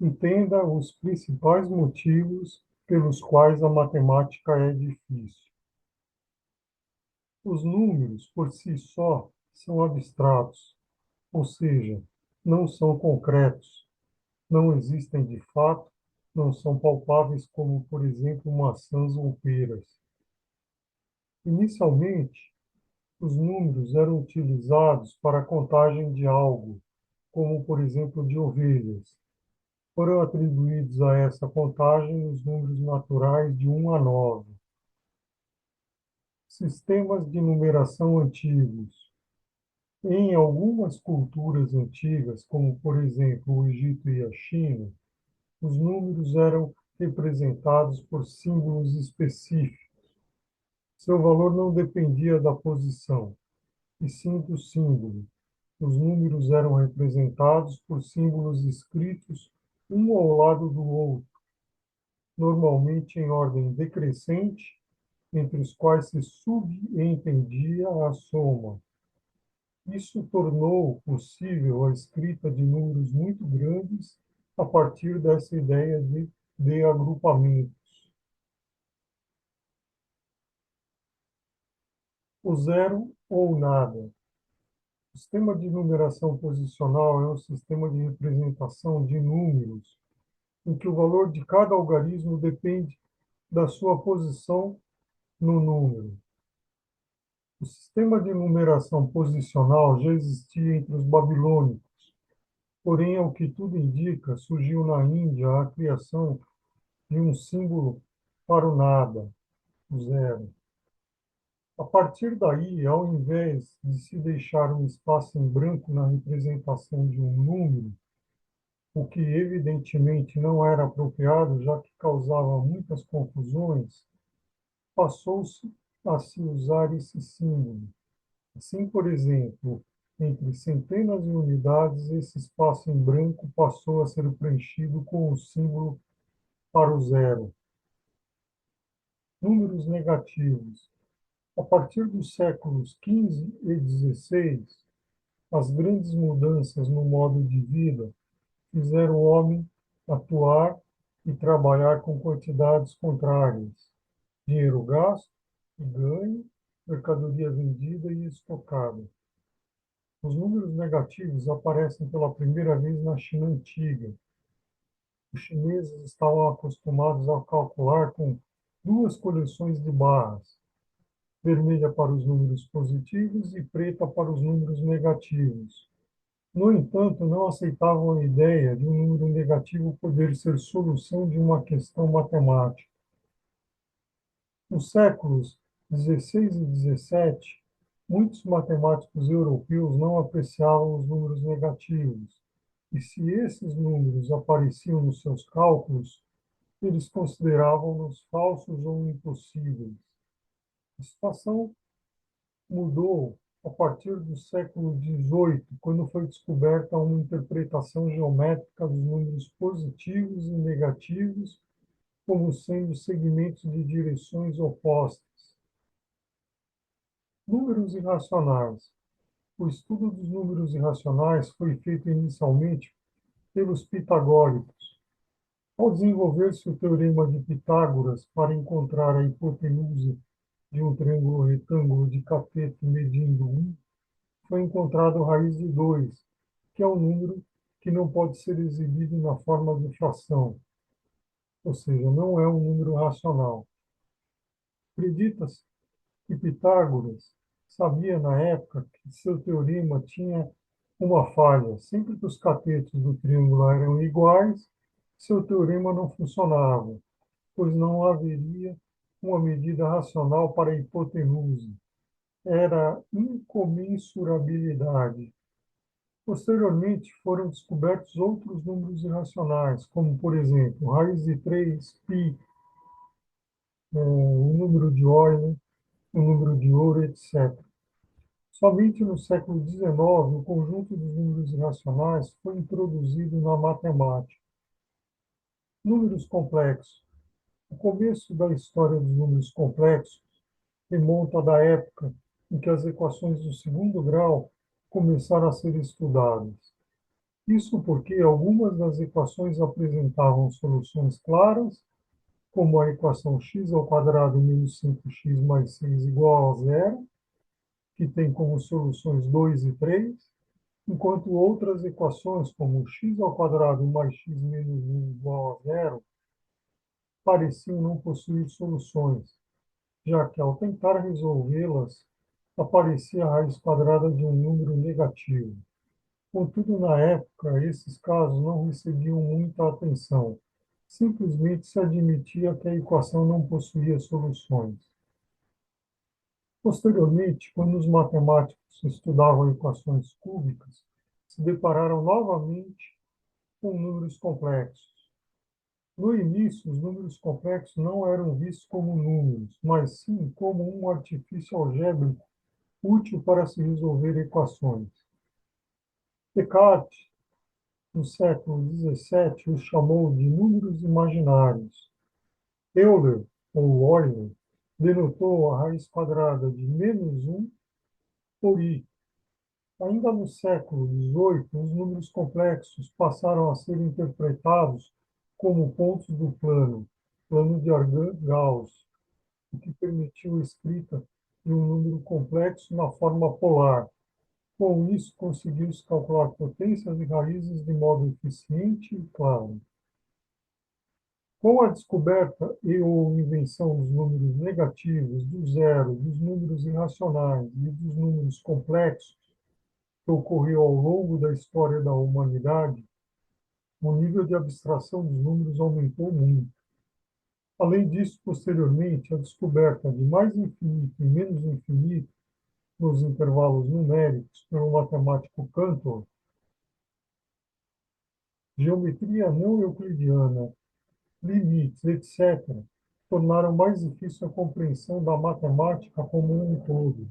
Entenda os principais motivos pelos quais a matemática é difícil. Os números, por si só, são abstratos, ou seja, não são concretos, não existem de fato, não são palpáveis como, por exemplo, maçãs ou peras. Inicialmente, os números eram utilizados para a contagem de algo, como, por exemplo, de ovelhas. Foram atribuídos a essa contagem os números naturais de 1 a 9. Sistemas de numeração antigos. Em algumas culturas antigas, como por exemplo o Egito e a China, os números eram representados por símbolos específicos. Seu valor não dependia da posição, e sim do símbolo. Os números eram representados por símbolos escritos um ao lado do outro, normalmente em ordem decrescente, entre os quais se subentendia a soma. Isso tornou possível a escrita de números muito grandes a partir dessa ideia de agrupamento. O zero ou nada. O sistema de numeração posicional é um sistema de representação de números em que o valor de cada algarismo depende da sua posição no número. O sistema de numeração posicional já existia entre os babilônicos, porém, ao que tudo indica, surgiu na Índia a criação de um símbolo para o nada, o zero. A partir daí, ao invés de se deixar um espaço em branco na representação de um número, o que evidentemente não era apropriado, já que causava muitas confusões, passou-se a se usar esse símbolo. Assim, por exemplo, entre centenas de unidades, esse espaço em branco passou a ser preenchido com o símbolo para o zero. Números negativos. A partir dos séculos XV e XVI, as grandes mudanças no modo de vida fizeram o homem atuar e trabalhar com quantidades contrárias: dinheiro gasto e ganho, mercadoria vendida e estocada. Os números negativos aparecem pela primeira vez na China antiga. Os chineses estavam acostumados a calcular com duas coleções de barras, vermelha para os números positivos e preta para os números negativos. No entanto, não aceitavam a ideia de um número negativo poder ser solução de uma questão matemática. Nos séculos XVI e XVII, muitos matemáticos europeus não apreciavam os números negativos, e se esses números apareciam nos seus cálculos, eles consideravam-nos falsos ou impossíveis. A situação mudou a partir do século XVIII, quando foi descoberta uma interpretação geométrica dos números positivos e negativos como sendo segmentos de direções opostas. Números irracionais. O estudo dos números irracionais foi feito inicialmente pelos pitagóricos. Ao desenvolver-se o teorema de Pitágoras para encontrar a hipotenusa de um triângulo retângulo de cateto medindo 1, foi encontrado a raiz de 2, que é um número que não pode ser exibido na forma de fração, ou seja, não é um número racional. Acredita-se que Pitágoras sabia na época que seu teorema tinha uma falha. Sempre que os catetos do triângulo eram iguais, seu teorema não funcionava, pois não haveria uma medida racional para a hipotenusa. Era incomensurabilidade. Posteriormente, foram descobertos outros números irracionais, como, por exemplo, raiz de 3, π, o número de Euler, o número de ouro, etc. Somente no século XIX, o conjunto dos números irracionais foi introduzido na matemática. Números complexos. O começo da história dos números complexos remonta da época em que as equações do segundo grau começaram a ser estudadas. Isso porque algumas das equações apresentavam soluções claras, como a equação x ao quadrado menos 5x mais 6 igual a zero, que tem como soluções 2 e 3, enquanto outras equações, como x ao quadrado mais x menos 1 igual a zero, pareciam não possuir soluções, já que, ao tentar resolvê-las, aparecia a raiz quadrada de um número negativo. Contudo, na época, esses casos não recebiam muita atenção. Simplesmente se admitia que a equação não possuía soluções. Posteriormente, quando os matemáticos estudavam equações cúbicas, se depararam novamente com números complexos. No início, os números complexos não eram vistos como números, mas sim como um artifício algébrico útil para se resolver equações. Descartes, no século XVII, os chamou de números imaginários. Euler, ou Euler, denotou a raiz quadrada de menos 1 por i. Ainda no século XVIII, os números complexos passaram a ser interpretados como pontos do plano de Argand-Gauss, o que permitiu a escrita de um número complexo na forma polar. Com isso, conseguiu-se calcular potências e raízes de modo eficiente e claro. Com a descoberta e/ou invenção dos números negativos, do zero, dos números irracionais e dos números complexos, que ocorreu ao longo da história da humanidade, o nível de abstração dos números aumentou muito. Além disso, posteriormente, a descoberta de mais infinito e menos infinito nos intervalos numéricos pelo matemático Cantor, geometria não euclidiana, limites, etc., tornaram mais difícil a compreensão da matemática como um todo.